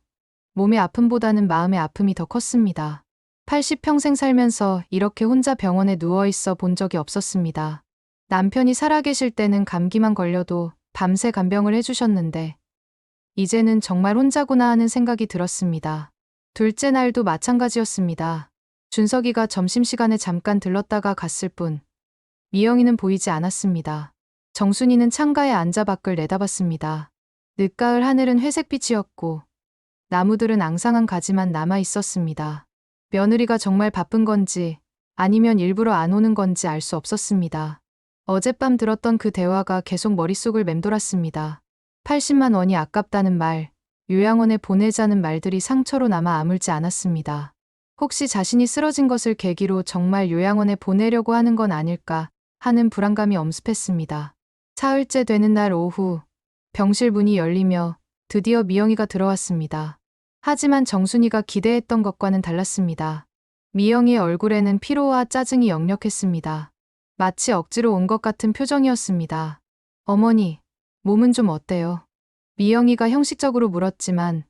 몸의 아픔보다는 마음의 아픔이 더 컸습니다. 80평생 살면서 이렇게 혼자 병원에 누워있어 본 적이 없었습니다. 남편이 살아계실 때는 감기만 걸려도 밤새 간병을 해주셨는데 이제는 정말 혼자구나 하는 생각이 들었습니다. 둘째 날도 마찬가지였습니다. 준석이가 점심시간에 잠깐 들렀다가 갔을 뿐 미영이는 보이지 않았습니다. 정순이는 창가에 앉아 밖을 내다봤습니다. 늦가을 하늘은 회색빛이었고 나무들은 앙상한 가지만 남아 있었습니다. 며느리가 정말 바쁜 건지 아니면 일부러 안 오는 건지 알 수 없었습니다. 어젯밤 들었던 그 대화가 계속 머릿속을 맴돌았습니다. 80만 원이 아깝다는 말, 요양원에 보내자는 말들이 상처로 남아 아물지 않았습니다. 혹시 자신이 쓰러진 것을 계기로 정말 요양원에 보내려고 하는 건 아닐까 하는 불안감이 엄습했습니다. 사흘째 되는 날 오후, 병실 문이 열리며 드디어 미영이가 들어왔습니다. 하지만 정순이가 기대했던 것과는 달랐습니다. 미영이의 얼굴에는 피로와 짜증이 역력했습니다. 마치 억지로 온 것 같은 표정이었습니다. 어머니, 몸은 좀 어때요? 미영이가 형식적으로 물었지만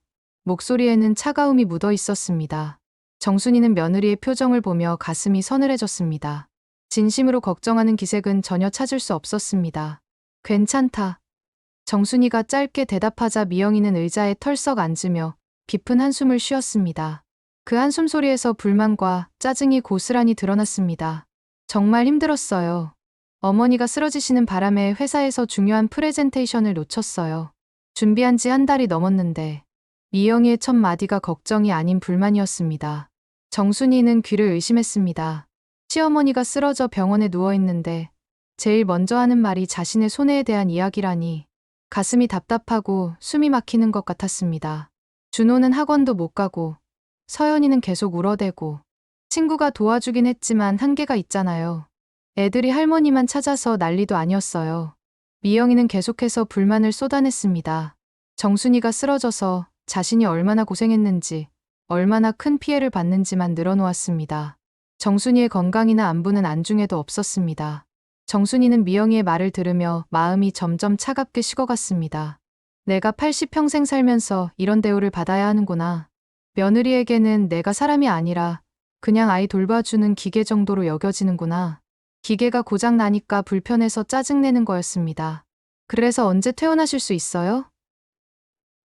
목소리에는 차가움이 묻어 있었습니다. 정순이는 며느리의 표정을 보며 가슴이 서늘해졌습니다. 진심으로 걱정하는 기색은 전혀 찾을 수 없었습니다. 괜찮다. 정순이가 짧게 대답하자 미영이는 의자에 털썩 앉으며 깊은 한숨을 쉬었습니다. 그 한숨 소리에서 불만과 짜증이 고스란히 드러났습니다. 정말 힘들었어요. 어머니가 쓰러지시는 바람에 회사에서 중요한 프레젠테이션을 놓쳤어요. 준비한 지 한 달이 넘었는데 미영이의 첫 마디가 걱정이 아닌 불만이었습니다. 정순이는 귀를 의심했습니다. 시어머니가 쓰러져 병원에 누워있는데 제일 먼저 하는 말이 자신의 손해에 대한 이야기라니 가슴이 답답하고 숨이 막히는 것 같았습니다. 준호는 학원도 못 가고 서연이는 계속 울어대고 친구가 도와주긴 했지만 한계가 있잖아요. 애들이 할머니만 찾아서 난리도 아니었어요. 미영이는 계속해서 불만을 쏟아냈습니다. 정순이가 쓰러져서 자신이 얼마나 고생했는지, 얼마나 큰 피해를 받는지만 늘어놓았습니다. 정순이의 건강이나 안부는 안중에도 없었습니다. 정순이는 미영이의 말을 들으며 마음이 점점 차갑게 식어갔습니다. 내가 80평생 살면서 이런 대우를 받아야 하는구나. 며느리에게는 내가 사람이 아니라 그냥 아이 돌봐주는 기계 정도로 여겨지는구나. 기계가 고장 나니까 불편해서 짜증내는 거였습니다. 그래서 언제 퇴원하실 수 있어요?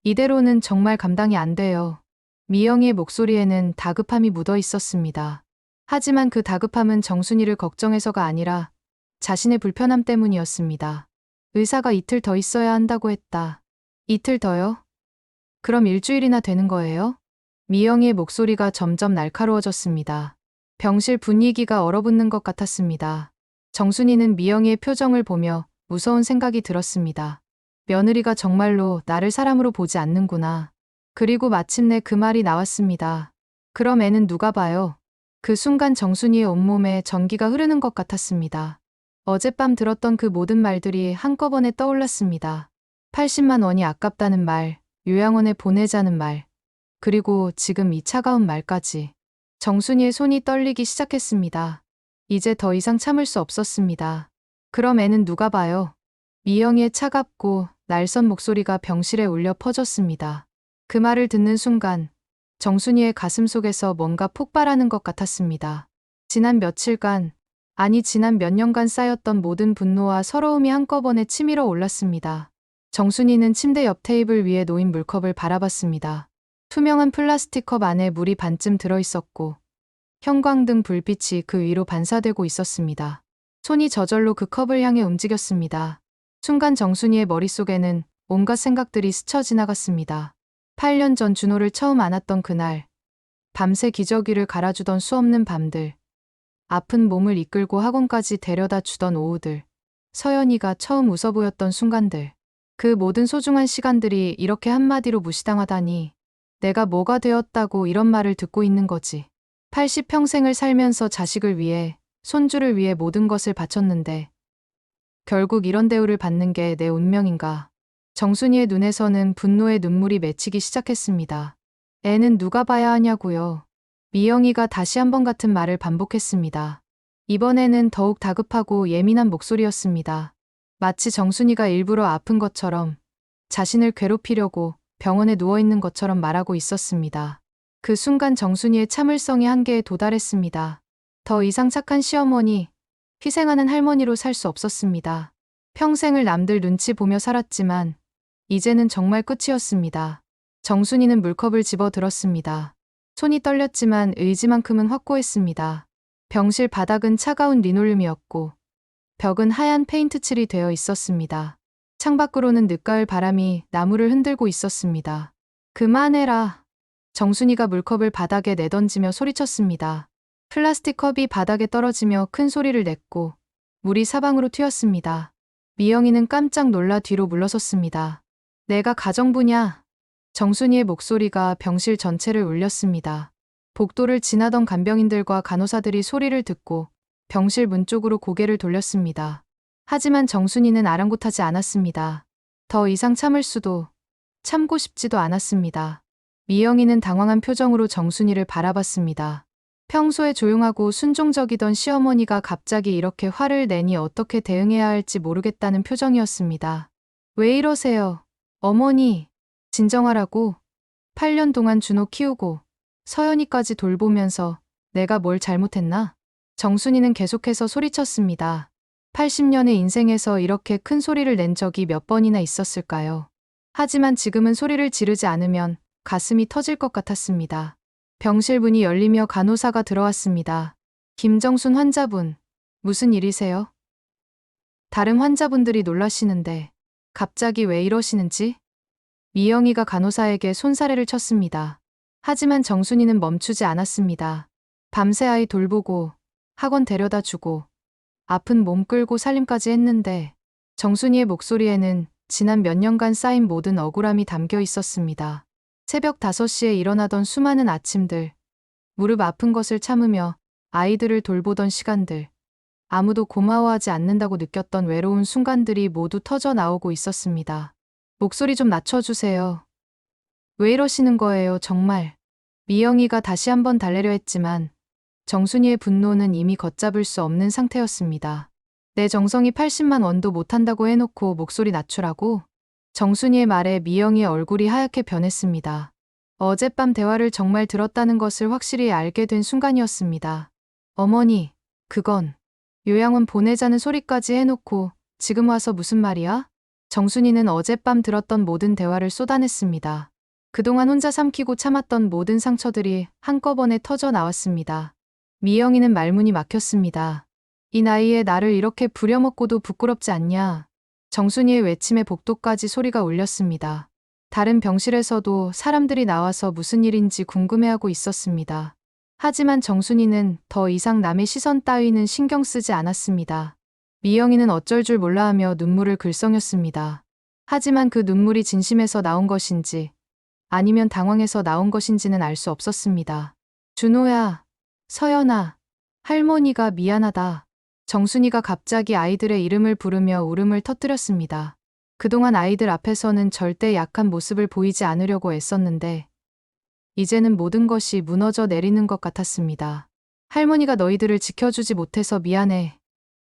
이대로는 정말 감당이 안 돼요. 미영이의 목소리에는 다급함이 묻어 있었습니다. 하지만 그 다급함은 정순이를 걱정해서가 아니라 자신의 불편함 때문이었습니다. 의사가 이틀 더 있어야 한다고 했다. 이틀 더요? 그럼 일주일이나 되는 거예요? 미영이의 목소리가 점점 날카로워졌습니다. 병실 분위기가 얼어붙는 것 같았습니다. 정순이는 미영이의 표정을 보며 무서운 생각이 들었습니다. 며느리가 정말로 나를 사람으로 보지 않는구나. 그리고 마침내 그 말이 나왔습니다. 그럼 애는 누가 봐요? 그 순간 정순이의 온몸에 전기가 흐르는 것 같았습니다. 어젯밤 들었던 그 모든 말들이 한꺼번에 떠올랐습니다. 80만 원이 아깝다는 말, 요양원에 보내자는 말, 그리고 지금 이 차가운 말까지. 정순이의 손이 떨리기 시작했습니다. 이제 더 이상 참을 수 없었습니다. 그럼 애는 누가 봐요? 미영이의 차갑고 날선 목소리가 병실에 울려 퍼졌습니다. 그 말을 듣는 순간 정순이의 가슴 속에서 뭔가 폭발하는 것 같았습니다. 지난 며칠간, 아니 지난 몇 년간 쌓였던 모든 분노와 서러움이 한꺼번에 치밀어 올랐습니다. 정순이는 침대 옆 테이블 위에 놓인 물컵을 바라봤습니다. 투명한 플라스틱 컵 안에 물이 반쯤 들어있었고 형광등 불빛이 그 위로 반사되고 있었습니다. 손이 저절로 그 컵을 향해 움직였습니다. 순간 정순이의 머릿속에는 온갖 생각들이 스쳐 지나갔습니다. 8년 전 준호를 처음 안았던 그날, 밤새 기저귀를 갈아주던 수없는 밤들, 아픈 몸을 이끌고 학원까지 데려다 주던 오후들, 서연이가 처음 웃어 보였던 순간들, 그 모든 소중한 시간들이 이렇게 한마디로 무시당하다니, 내가 뭐가 되었다고 이런 말을 듣고 있는 거지. 80평생을 살면서 자식을 위해, 손주를 위해 모든 것을 바쳤는데, 결국 이런 대우를 받는 게 내 운명인가. 정순이의 눈에서는 분노의 눈물이 맺히기 시작했습니다. 애는 누가 봐야 하냐고요. 미영이가 다시 한번 같은 말을 반복했습니다. 이번에는 더욱 다급하고 예민한 목소리였습니다. 마치 정순이가 일부러 아픈 것처럼, 자신을 괴롭히려고 병원에 누워있는 것처럼 말하고 있었습니다. 그 순간 정순이의 참을성이 한계에 도달했습니다. 더 이상 착한 시어머니, 희생하는 할머니로 살 수 없었습니다. 평생을 남들 눈치 보며 살았지만 이제는 정말 끝이었습니다. 정순이는 물컵을 집어 들었습니다. 손이 떨렸지만 의지만큼은 확고했습니다. 병실 바닥은 차가운 리놀륨이었고 벽은 하얀 페인트 칠이 되어 있었습니다. 창밖으로는 늦가을 바람이 나무를 흔들고 있었습니다. 그만해라. 정순이가 물컵을 바닥에 내던지며 소리쳤습니다. 플라스틱 컵이 바닥에 떨어지며 큰 소리를 냈고 물이 사방으로 튀었습니다. 미영이는 깜짝 놀라 뒤로 물러섰습니다. 내가 가정부냐? 정순이의 목소리가 병실 전체를 울렸습니다. 복도를 지나던 간병인들과 간호사들이 소리를 듣고 병실 문 쪽으로 고개를 돌렸습니다. 하지만 정순이는 아랑곳하지 않았습니다. 더 이상 참을 수도, 참고 싶지도 않았습니다. 미영이는 당황한 표정으로 정순이를 바라봤습니다. 평소에 조용하고 순종적이던 시어머니가 갑자기 이렇게 화를 내니 어떻게 대응해야 할지 모르겠다는 표정이었습니다. 왜 이러세요? 어머니, 진정하라고. 8년 동안 준호 키우고 서연이까지 돌보면서 내가 뭘 잘못했나? 정순이는 계속해서 소리쳤습니다. 80년의 인생에서 이렇게 큰 소리를 낸 적이 몇 번이나 있었을까요? 하지만 지금은 소리를 지르지 않으면 가슴이 터질 것 같았습니다. 병실 문이 열리며 간호사가 들어왔습니다. 김정순 환자분, 무슨 일이세요? 다른 환자분들이 놀라시는데 갑자기 왜 이러시는지? 미영이가 간호사에게 손사래를 쳤습니다. 하지만 정순이는 멈추지 않았습니다. 밤새 아이 돌보고 학원 데려다 주고 아픈 몸 끌고 살림까지 했는데 정순이의 목소리에는 지난 몇 년간 쌓인 모든 억울함이 담겨 있었습니다. 새벽 5시에 일어나던 수많은 아침들, 무릎 아픈 것을 참으며 아이들을 돌보던 시간들, 아무도 고마워하지 않는다고 느꼈던 외로운 순간들이 모두 터져 나오고 있었습니다. 목소리 좀 낮춰주세요. 왜 이러시는 거예요, 정말. 미영이가 다시 한번 달래려 했지만 정순이의 분노는 이미 걷잡을 수 없는 상태였습니다. 내 정성이 80만 원도 못한다고 해놓고 목소리 낮추라고? 정순이의 말에 미영이의 얼굴이 하얗게 변했습니다. 어젯밤 대화를 정말 들었다는 것을 확실히 알게 된 순간이었습니다. 어머니, 그건 요양원 보내자는 소리까지 해놓고 지금 와서 무슨 말이야? 정순이는 어젯밤 들었던 모든 대화를 쏟아냈습니다. 그동안 혼자 삼키고 참았던 모든 상처들이 한꺼번에 터져 나왔습니다. 미영이는 말문이 막혔습니다. 이 나이에 나를 이렇게 부려먹고도 부끄럽지 않냐? 정순이의 외침에 복도까지 소리가 울렸습니다. 다른 병실에서도 사람들이 나와서 무슨 일인지 궁금해하고 있었습니다. 하지만 정순이는 더 이상 남의 시선 따위는 신경 쓰지 않았습니다. 미영이는 어쩔 줄 몰라 하며 눈물을 글썽였습니다. 하지만 그 눈물이 진심에서 나온 것인지 아니면 당황해서 나온 것인지는 알 수 없었습니다. 준호야, 서연아, 할머니가 미안하다. 정순이가 갑자기 아이들의 이름을 부르며 울음을 터뜨렸습니다. 그동안 아이들 앞에서는 절대 약한 모습을 보이지 않으려고 애썼는데 이제는 모든 것이 무너져 내리는 것 같았습니다. 할머니가 너희들을 지켜주지 못해서 미안해.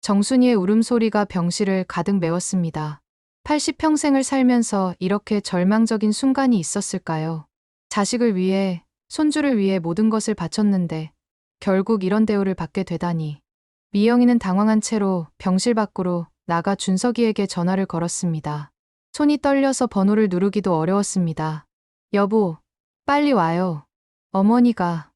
정순이의 울음소리가 병실을 가득 메웠습니다. 80평생을 살면서 이렇게 절망적인 순간이 있었을까요? 자식을 위해, 손주를 위해 모든 것을 바쳤는데 결국 이런 대우를 받게 되다니. 미영이는 당황한 채로 병실 밖으로 나가 준석이에게 전화를 걸었습니다. 손이 떨려서 번호를 누르기도 어려웠습니다. 여보, 빨리 와요. 어머니가.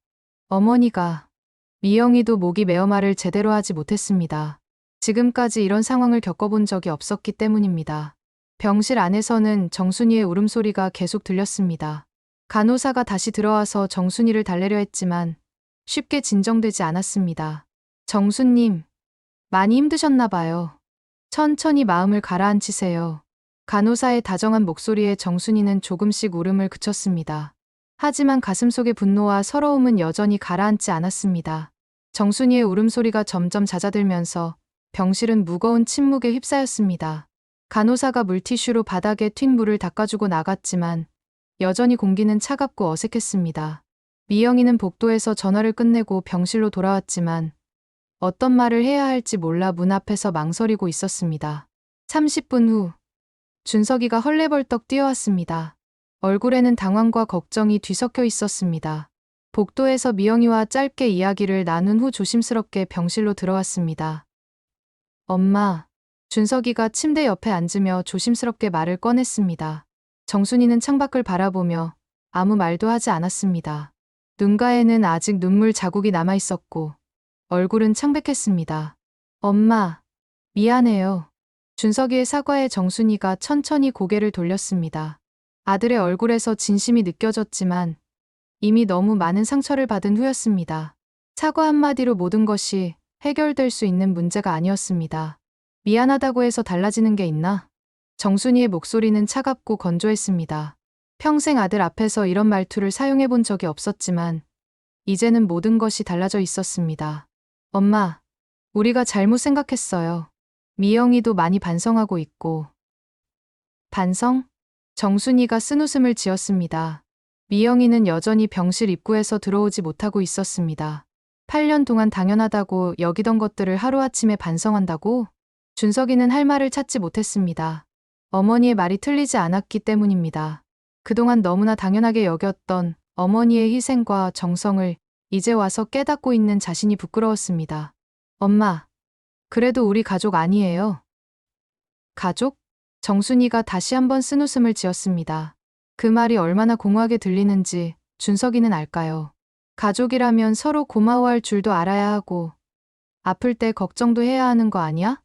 미영이도 목이 메어 말을 제대로 하지 못했습니다. 지금까지 이런 상황을 겪어본 적이 없었기 때문입니다. 병실 안에서는 정순이의 울음소리가 계속 들렸습니다. 간호사가 다시 들어와서 정순이를 달래려 했지만 쉽게 진정되지 않았습니다. 정수님, 많이 힘드셨나 봐요. 천천히 마음을 가라앉히세요. 간호사의 다정한 목소리에 정순이는 조금씩 울음을 그쳤습니다. 하지만 가슴속의 분노와 서러움은 여전히 가라앉지 않았습니다. 정순이의 울음소리가 점점 잦아들면서 병실은 무거운 침묵에 휩싸였습니다. 간호사가 물티슈로 바닥에 튄 물을 닦아주고 나갔지만 여전히 공기는 차갑고 어색했습니다. 미영이는 복도에서 전화를 끝내고 병실로 돌아왔지만 어떤 말을 해야 할지 몰라 문 앞에서 망설이고 있었습니다. 30분 후 준석이가 헐레벌떡 뛰어왔습니다. 얼굴에는 당황과 걱정이 뒤섞여 있었습니다. 복도에서 미영이와 짧게 이야기를 나눈 후 조심스럽게 병실로 들어왔습니다. 엄마, 준석이가 침대 옆에 앉으며 조심스럽게 말을 꺼냈습니다. 정순이는 창밖을 바라보며 아무 말도 하지 않았습니다. 눈가에는 아직 눈물 자국이 남아 있었고 얼굴은 창백했습니다. 엄마, 미안해요. 준석이의 사과에 정순이가 천천히 고개를 돌렸습니다. 아들의 얼굴에서 진심이 느껴졌지만 이미 너무 많은 상처를 받은 후였습니다. 사과 한마디로 모든 것이 해결될 수 있는 문제가 아니었습니다. 미안하다고 해서 달라지는 게 있나? 정순이의 목소리는 차갑고 건조했습니다. 평생 아들 앞에서 이런 말투를 사용해 본 적이 없었지만 이제는 모든 것이 달라져 있었습니다. 엄마, 우리가 잘못 생각했어요. 미영이도 많이 반성하고 있고. 반성? 정순이가 쓴웃음을 지었습니다. 미영이는 여전히 병실 입구에서 들어오지 못하고 있었습니다. 8년 동안 당연하다고 여기던 것들을 하루아침에 반성한다고? 준석이는 할 말을 찾지 못했습니다. 어머니의 말이 틀리지 않았기 때문입니다. 그동안 너무나 당연하게 여겼던 어머니의 희생과 정성을 이제 와서 깨닫고 있는 자신이 부끄러웠습니다. 엄마, 그래도 우리 가족 아니에요? 가족? 정순이가 다시 한번 쓴웃음을 지었습니다. 그 말이 얼마나 공허하게 들리는지 준석이는 알까요? 가족이라면 서로 고마워할 줄도 알아야 하고 아플 때 걱정도 해야 하는 거 아니야?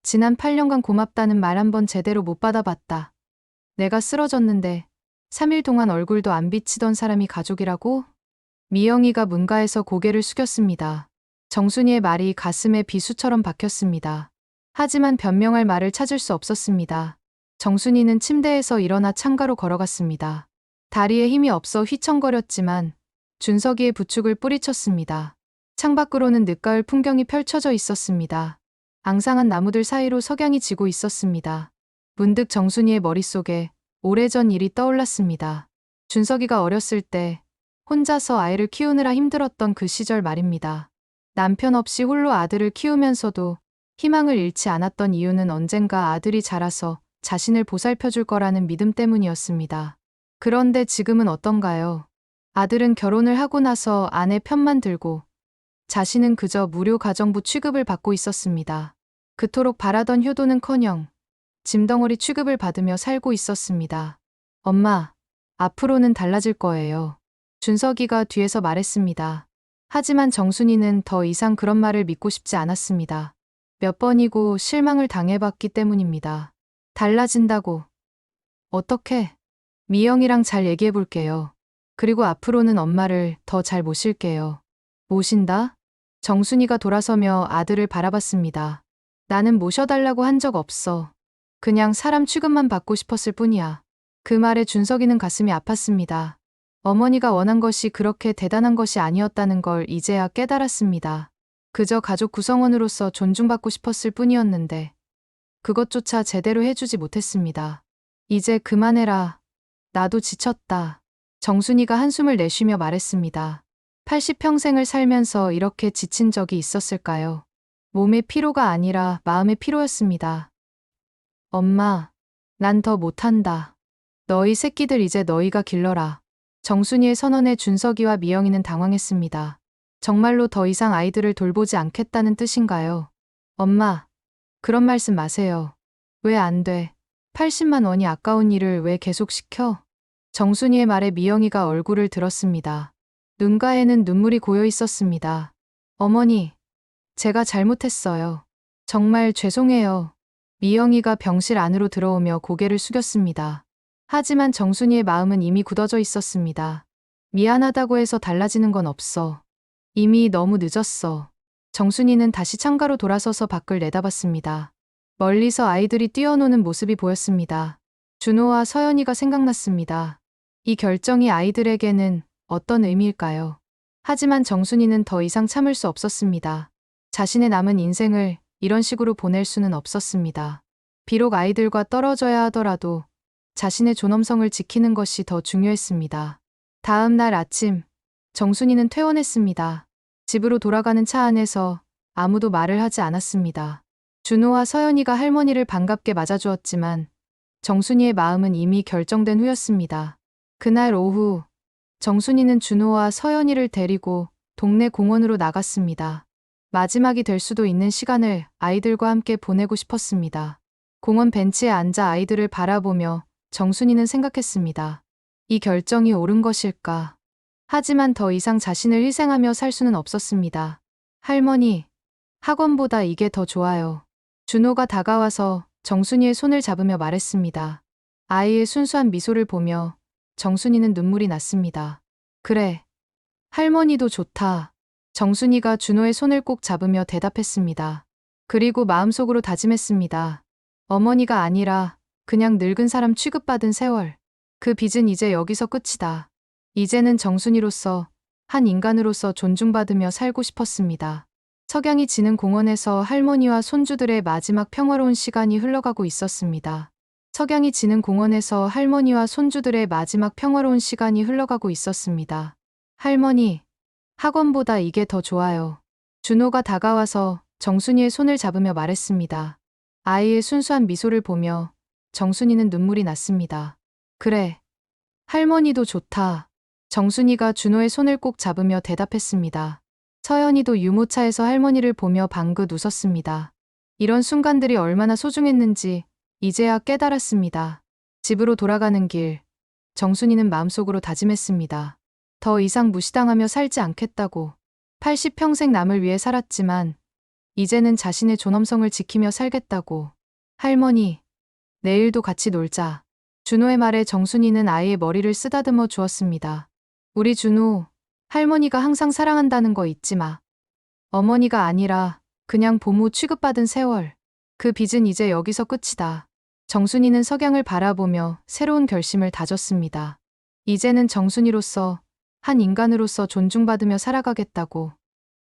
지난 8년간 고맙다는 말 한 번 제대로 못 받아봤다. 내가 쓰러졌는데 3일 동안 얼굴도 안 비치던 사람이 가족이라고? 미영이가 문가에서 고개를 숙였습니다. 정순이의 말이 가슴에 비수처럼 박혔습니다. 하지만 변명할 말을 찾을 수 없었습니다. 정순이는 침대에서 일어나 창가로 걸어갔습니다. 다리에 힘이 없어 휘청거렸지만 준석이의 부축을 뿌리쳤습니다. 창밖으로는 늦가을 풍경이 펼쳐져 있었습니다. 앙상한 나무들 사이로 석양이 지고 있었습니다. 문득 정순이의 머릿속에 오래전 일이 떠올랐습니다. 준석이가 어렸을 때 혼자서 아이를 키우느라 힘들었던 그 시절 말입니다. 남편 없이 홀로 아들을 키우면서도 희망을 잃지 않았던 이유는 언젠가 아들이 자라서 자신을 보살펴줄 거라는 믿음 때문이었습니다. 그런데 지금은 어떤가요? 아들은 결혼을 하고 나서 아내 편만 들고 자신은 그저 무료 가정부 취급을 받고 있었습니다. 그토록 바라던 효도는커녕 짐덩어리 취급을 받으며 살고 있었습니다. 엄마, 앞으로는 달라질 거예요. 준석이가 뒤에서 말했습니다. 하지만 정순이는 더 이상 그런 말을 믿고 싶지 않았습니다. 몇 번이고 실망을 당해봤기 때문입니다. 달라진다고. 어떻게? 미영이랑 잘 얘기해볼게요. 그리고 앞으로는 엄마를 더 잘 모실게요. 모신다? 정순이가 돌아서며 아들을 바라봤습니다. 나는 모셔달라고 한 적 없어. 그냥 사람 취급만 받고 싶었을 뿐이야. 그 말에 준석이는 가슴이 아팠습니다. 어머니가 원한 것이 그렇게 대단한 것이 아니었다는 걸 이제야 깨달았습니다. 그저 가족 구성원으로서 존중받고 싶었을 뿐이었는데 그것조차 제대로 해주지 못했습니다. 이제 그만해라. 나도 지쳤다. 정순이가 한숨을 내쉬며 말했습니다. 80평생을 살면서 이렇게 지친 적이 있었을까요? 몸의 피로가 아니라 마음의 피로였습니다. 엄마, 난 더 못한다. 너희 새끼들 이제 너희가 길러라. 정순이의 선언에 준석이와 미영이는 당황했습니다. 정말로 더 이상 아이들을 돌보지 않겠다는 뜻인가요? 엄마, 그런 말씀 마세요. 왜 안 돼? 80만 원이 아까운 일을 왜 계속 시켜? 정순이의 말에 미영이가 얼굴을 들었습니다. 눈가에는 눈물이 고여 있었습니다. 어머니, 제가 잘못했어요. 정말 죄송해요. 미영이가 병실 안으로 들어오며 고개를 숙였습니다. 하지만 정순이의 마음은 이미 굳어져 있었습니다. 미안하다고 해서 달라지는 건 없어. 이미 너무 늦었어. 정순이는 다시 창가로 돌아서서 밖을 내다봤습니다. 멀리서 아이들이 뛰어노는 모습이 보였습니다. 준호와 서연이가 생각났습니다. 이 결정이 아이들에게는 어떤 의미일까요? 하지만 정순이는 더 이상 참을 수 없었습니다. 자신의 남은 인생을 이런 식으로 보낼 수는 없었습니다. 비록 아이들과 떨어져야 하더라도 자신의 존엄성을 지키는 것이 더 중요했습니다. 다음 날 아침, 정순이는 퇴원했습니다. 집으로 돌아가는 차 안에서 아무도 말을 하지 않았습니다. 준호와 서연이가 할머니를 반갑게 맞아주었지만 정순이의 마음은 이미 결정된 후였습니다. 그날 오후, 정순이는 준호와 서연이를 데리고 동네 공원으로 나갔습니다. 마지막이 될 수도 있는 시간을 아이들과 함께 보내고 싶었습니다. 공원 벤치에 앉아 아이들을 바라보며 정순이는 생각했습니다. 이 결정이 옳은 것일까? 하지만 더 이상 자신을 희생하며 살 수는 없었습니다. 할머니, 학원보다 이게 더 좋아요. 준호가 다가와서 정순이의 손을 잡으며 말했습니다. 아이의 순수한 미소를 보며 정순이는 눈물이 났습니다. 그래, 할머니도 좋다. 정순이가 준호의 손을 꼭 잡으며 대답했습니다. 그리고 마음속으로 다짐했습니다. 어머니가 아니라 그냥 늙은 사람 취급받은 세월. 그 빚은 이제 여기서 끝이다. 이제는 정순이로서, 한 인간으로서 존중받으며 살고 싶었습니다. 석양이 지는 공원에서 할머니와 손주들의 마지막 평화로운 시간이 흘러가고 있었습니다. 석양이 지는 공원에서 할머니와 손주들의 마지막 평화로운 시간이 흘러가고 있었습니다. 할머니, 학원보다 이게 더 좋아요. 준호가 다가와서 정순이의 손을 잡으며 말했습니다. 아이의 순수한 미소를 보며 정순이는 눈물이 났습니다. 그래, 할머니도 좋다. 정순이가 준호의 손을 꼭 잡으며 대답했습니다. 서연이도 유모차에서 할머니를 보며 방긋 웃었습니다. 이런 순간들이 얼마나 소중했는지 이제야 깨달았습니다. 집으로 돌아가는 길, 정순이는 마음속으로 다짐했습니다. 더 이상 무시당하며 살지 않겠다고. 80평생 남을 위해 살았지만 이제는 자신의 존엄성을 지키며 살겠다고. 할머니, 내일도 같이 놀자. 준호의 말에 정순이는 아이의 머리를 쓰다듬어 주었습니다. 우리 준호, 할머니가 항상 사랑한다는 거 잊지 마. 어머니가 아니라 그냥 보모 취급받은 세월. 그 빚은 이제 여기서 끝이다. 정순이는 석양을 바라보며 새로운 결심을 다졌습니다. 이제는 정순이로서, 한 인간으로서 존중받으며 살아가겠다고.